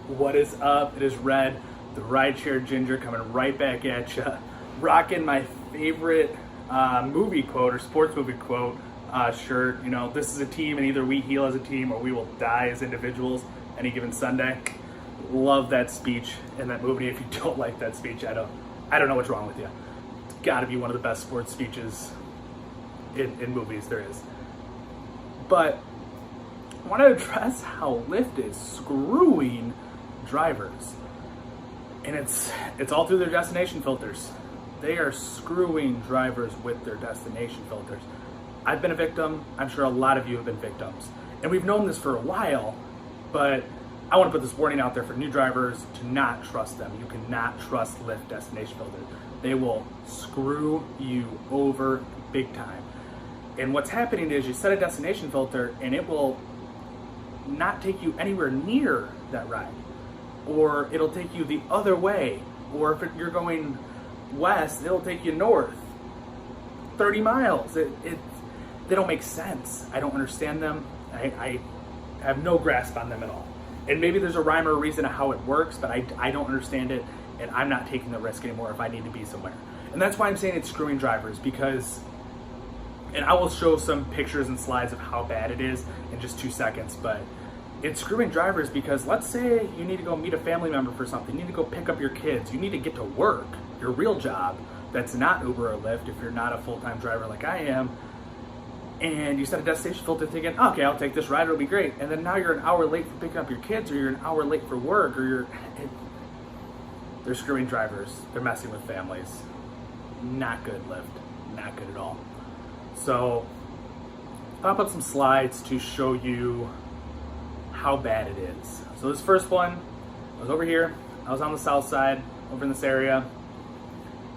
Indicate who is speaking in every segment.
Speaker 1: What is up? It is Red, the Rideshare Ginger, coming right back at you, rocking my favorite movie quote or sports movie quote shirt. You know, this is a team, and either we heal as a team or we will die as individuals any given Sunday. Love that speech in that movie. If you don't like that speech, I don't know what's wrong with you. It's got to be one of the best sports speeches in movies there is. But I want to address how Lyft is screwing drivers, and it's all through their destination filters. They are screwing drivers with their destination filters. I've been a victim. I'm sure a lot of you have been victims, and we've known this for a while, but I want to put this warning out there for new drivers to not trust them. You cannot trust Lyft destination filters. They will screw you over big time. And what's happening is you set a destination filter and it will not take you anywhere near that ride, or it'll take you the other way, or if you're going west, it'll take you north 30 miles. They don't make sense. I don't understand them. I have no grasp on them at all. And maybe there's a rhyme or a reason of how it works, but I don't understand it, and I'm not taking the risk anymore if I need to be somewhere. And that's why I'm saying it's screwing drivers, because, and I will show some pictures and slides of how bad it is in just 2 seconds, but it's screwing drivers because let's say you need to go meet a family member for something, you need to go pick up your kids, you need to get to work, your real job that's not Uber or Lyft if you're not a full-time driver like I am, and you set a destination filter thinking, okay, I'll take this ride, it'll be great, and then now you're an hour late for picking up your kids, or you're an hour late for work, or they're screwing drivers, they're messing with families. Not good, Lyft, not good at all. So pop up some slides to show you how bad it is. So this first one, I was over here, I was on the south side, over in this area,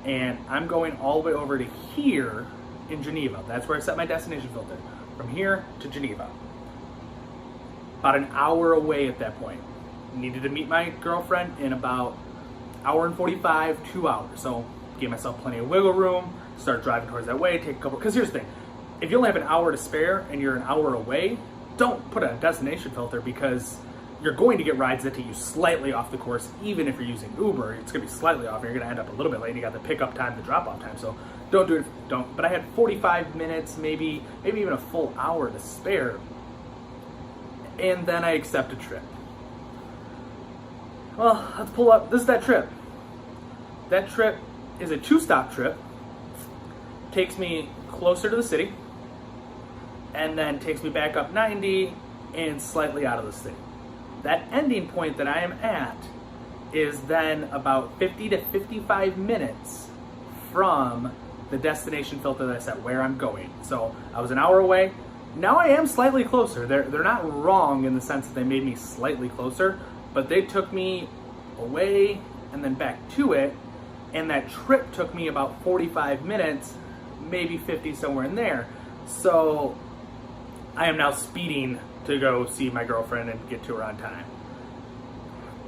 Speaker 1: and I'm going all the way over to here in Geneva. That's where I set my destination filter, from here to Geneva. About an hour away at that point. Needed to meet my girlfriend in about hour and 45, 2 hours. So gave myself plenty of wiggle room, start driving towards that way, take a couple, because here's the thing, if you only have an hour to spare and you're an hour away, don't put a destination filter, because you're going to get rides that take you slightly off the course. Even if you're using Uber, it's going to be slightly off, and you're going to end up a little bit late, and you got the pickup time, the drop-off time, so don't do it, don't. But I had 45 minutes, maybe even a full hour to spare, and then I accept a trip. Well, let's pull up, this is that trip. That trip is a 2-stop trip, takes me closer to the city, and then takes me back up 90 and slightly out of the city. That ending point that I am at is then about 50 to 55 minutes from the destination filter that I set where I'm going. So I was an hour away. Now I am slightly closer. They're not wrong in the sense that they made me slightly closer, but they took me away and then back to it, and that trip took me about 45 minutes, maybe 50, somewhere in there. So I am now speeding to go see my girlfriend and get to her on time.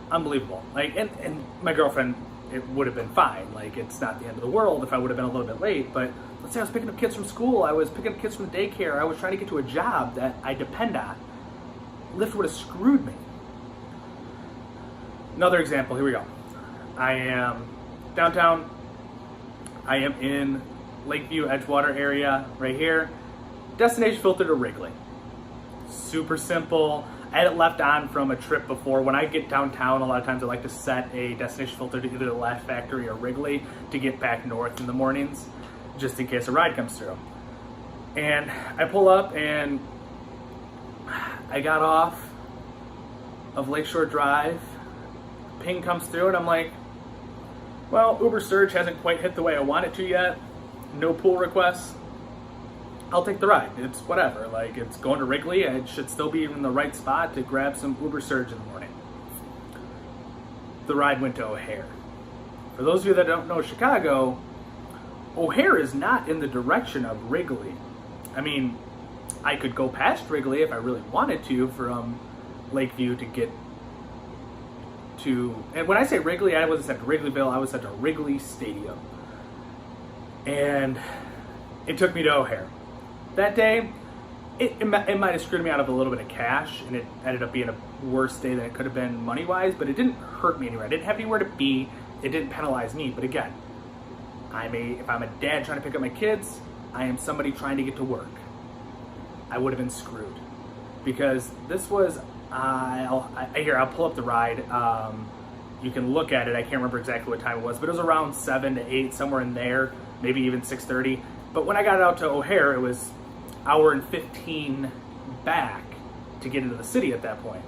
Speaker 1: Unbelievable. Like, and my girlfriend, it would have been fine. Like, it's not the end of the world if I would have been a little bit late, but let's say I was picking up kids from school, I was picking up kids from daycare, I was trying to get to a job that I depend on. Lyft would have screwed me. Another example, here we go. I am downtown, I am in Lakeview, Edgewater area, right here. Destination filter to Wrigley. Super simple. I had it left on from a trip before. When I get downtown, a lot of times I like to set a destination filter to either the Laugh Factory or Wrigley to get back north in the mornings, just in case a ride comes through. And I pull up and I got off of Lakeshore Drive. Ping comes through and I'm like, well, Uber search hasn't quite hit the way I want it to yet. No pull requests. I'll take the ride. It's whatever. Like, it's going to Wrigley. It should still be in the right spot to grab some Uber surge in the morning. The ride went to O'Hare. For those of you that don't know Chicago, O'Hare is not in the direction of Wrigley. I mean, I could go past Wrigley if I really wanted to from Lakeview to get to, and when I say Wrigley, I wasn't set to Wrigleyville, I was set to Wrigley Stadium. And it took me to O'Hare. That day, it might have screwed me out of a little bit of cash, and it ended up being a worse day than it could have been money-wise, but it didn't hurt me anywhere. I didn't have anywhere to be. It didn't penalize me. But again, if I'm a dad trying to pick up my kids, I am somebody trying to get to work. I would have been screwed. Because this was, I'll pull up the ride. You can look at it. I can't remember exactly what time it was, but it was around 7 to 8, somewhere in there, maybe even 6:30. But when I got out to O'Hare, it was hour and 15 back to get into the city at that point.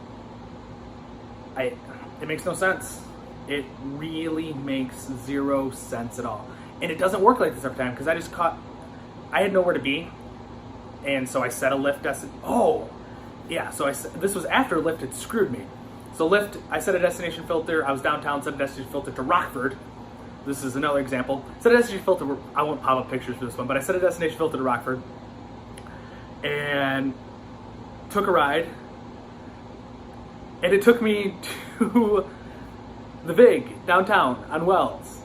Speaker 1: It makes no sense. It really makes zero sense at all. And it doesn't work like this every time, because I had nowhere to be, and so I set a Lyft this was after Lyft had screwed me. So Lyft, I set a destination filter. I was downtown, set a destination filter to Rockford. This is another example. Set a destination filter, I won't pop up pictures for this one, but I set a destination filter to Rockford and took a ride. And it took me to the Vig, downtown, on Wells,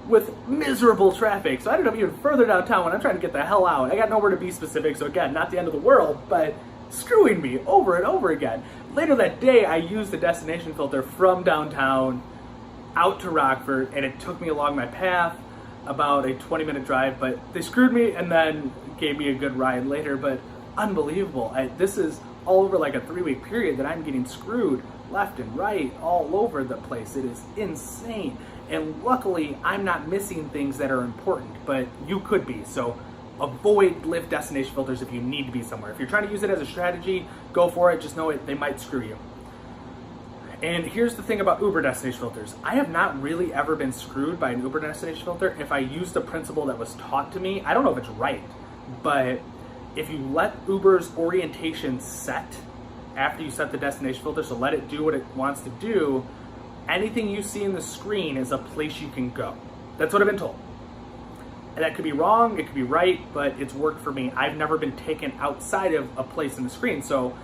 Speaker 1: with miserable traffic. So I ended up even further downtown when I'm trying to get the hell out. I got nowhere to be specific, so again, not the end of the world, but screwing me over and over again. Later that day, I used the destination filter from downtown out to Rockford, and it took me along my path about a 20-minute drive, but they screwed me and then gave me a good ride later. But unbelievable. This is all over like a 3-week period that I'm getting screwed left and right all over the place. It is insane. And luckily, I'm not missing things that are important, but you could be. So avoid Lyft destination filters if you need to be somewhere. If you're trying to use it as a strategy, go for it. Just know they might screw you. And here's the thing about Uber destination filters. I have not really ever been screwed by an Uber destination filter if I use the principle that was taught to me. I don't know if it's right, but if you let Uber's orientation set after you set the destination filter, so let it do what it wants to do, anything you see in the screen is a place you can go. That's what I've been told. And that could be wrong, it could be right, but it's worked for me. I've never been taken outside of a place in the screen. So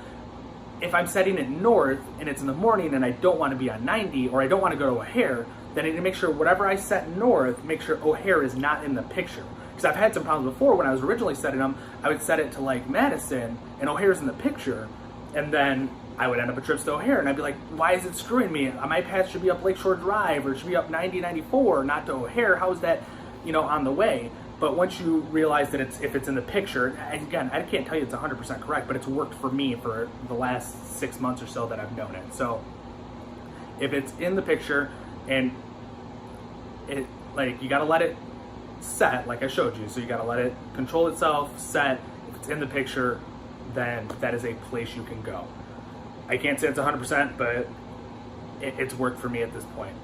Speaker 1: if I'm setting it north and it's in the morning and I don't want to be on 90 or I don't want to go to O'Hare, then I need to make sure whatever I set north, make sure O'Hare is not in the picture. Because I've had some problems before. When I was originally setting them, I would set it to like Madison and O'Hare's in the picture, and then I would end up at trips to O'Hare and I'd be like, why is it screwing me? My path should be up Lakeshore Drive or it should be up 90-94, not to O'Hare. How is that, on the way? But once you realize that if it's in the picture, again, I can't tell you it's 100% correct, but it's worked for me for the last 6 months or so that I've known it. So if it's in the picture and you gotta let it set, like I showed you. So you gotta let it control itself, set. If it's in the picture, then that is a place you can go. I can't say it's 100%, but it's worked for me at this point.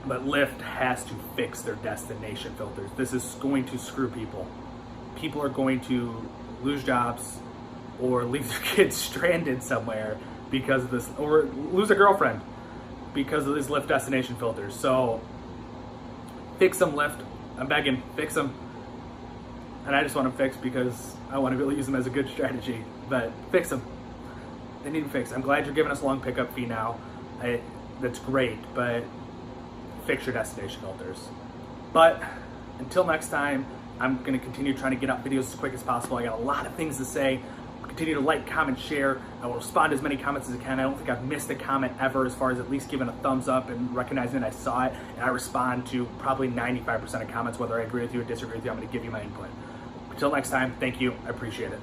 Speaker 1: But Lyft has to fix their destination filters. This is going to screw people. People are going to lose jobs or leave their kids stranded somewhere because of this, or lose a girlfriend because of these Lyft destination filters. So fix them, Lyft. I'm begging, fix them. And I just want them fixed because I want to really use them as a good strategy. But fix them. They need to fix. I'm glad you're giving us a long pickup fee now. That's great, but fix your destination filters. But until next time, I'm going to continue trying to get out videos as quick as possible. I got a lot of things to say. Continue to like, comment, share. I will respond to as many comments as I can. I don't think I've missed a comment ever as far as at least giving a thumbs up and recognizing that I saw it. And I respond to probably 95% of comments, whether I agree with you or disagree with you. I'm going to give you my input. Until next time, thank you. I appreciate it.